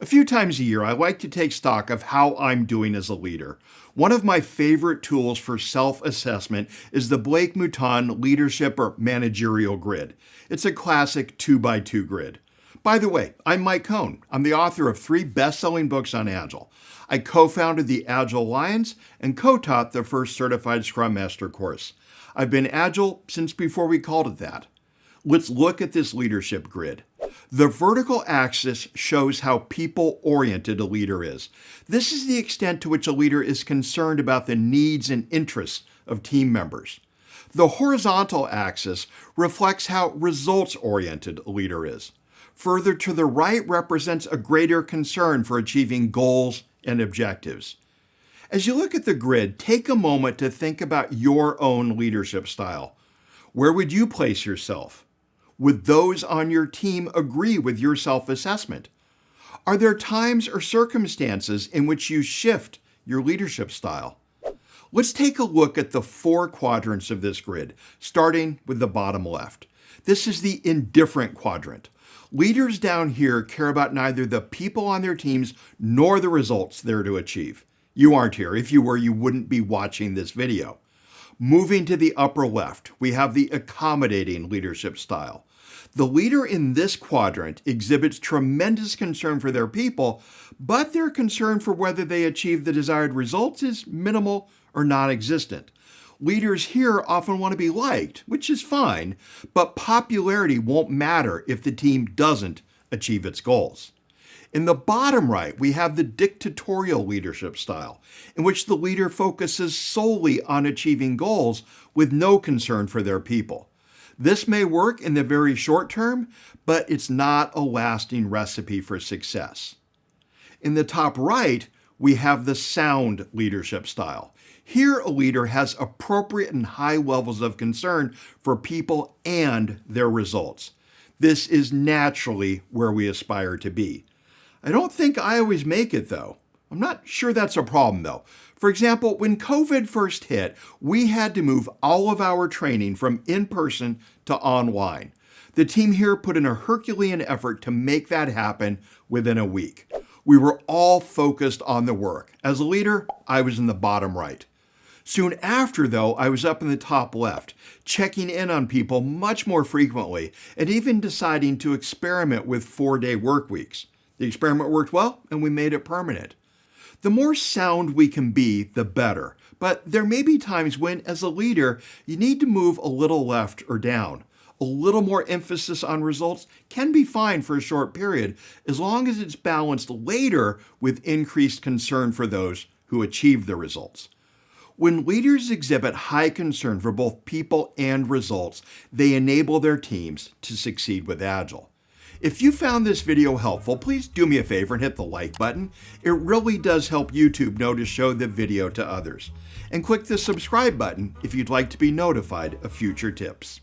A few times a year, I like to take stock of how I'm doing as a leader. One of my favorite tools for self-assessment is the Blake Mouton Leadership or Managerial Grid. It's a classic 2x2 grid. By the way, I'm Mike Cohn. I'm the author of 3 best-selling books on Agile. I co-founded the Agile Alliance and co-taught the first certified Scrum Master course. I've been Agile since before we called it that. Let's look at this leadership grid. The vertical axis shows how people-oriented a leader is. This is the extent to which a leader is concerned about the needs and interests of team members. The horizontal axis reflects how results-oriented a leader is. Further to the right represents a greater concern for achieving goals and objectives. As you look at the grid, take a moment to think about your own leadership style. Where would you place yourself? Would those on your team agree with your self-assessment? Are there times or circumstances in which you shift your leadership style? Let's take a look at the 4 quadrants of this grid, starting with the bottom left. This is the indifferent quadrant. Leaders down here care about neither the people on their teams nor the results they're to achieve. You aren't here. If you were, you wouldn't be watching this video. Moving to the upper left, we have the accommodating leadership style. The leader in this quadrant exhibits tremendous concern for their people, but their concern for whether they achieve the desired results is minimal or non-existent. Leaders here often want to be liked, which is fine, but popularity won't matter if the team doesn't achieve its goals. In the bottom right, we have the dictatorial leadership style, in which the leader focuses solely on achieving goals with no concern for their people. This may work in the very short term, but it's not a lasting recipe for success. In the top right, we have the sound leadership style. Here, a leader has appropriate and high levels of concern for people and their results. This is naturally where we aspire to be. I don't think I always make it, though. I'm not sure that's a problem, though. For example, when COVID first hit, we had to move all of our training from in-person to online. The team here put in a Herculean effort to make that happen within a week. We were all focused on the work. As a leader, I was in the bottom right. Soon after, though, I was up in the top left, checking in on people much more frequently, and even deciding to experiment with 4-day work weeks. The experiment worked well, and we made it permanent. The more sound we can be, the better. But there may be times when, as a leader, you need to move a little left or down. A little more emphasis on results can be fine for a short period, as long as it's balanced later with increased concern for those who achieve the results. When leaders exhibit high concern for both people and results, they enable their teams to succeed with Agile. If you found this video helpful, please do me a favor and hit the like button. It really does help YouTube know to show the video to others. And click the subscribe button if you'd like to be notified of future tips.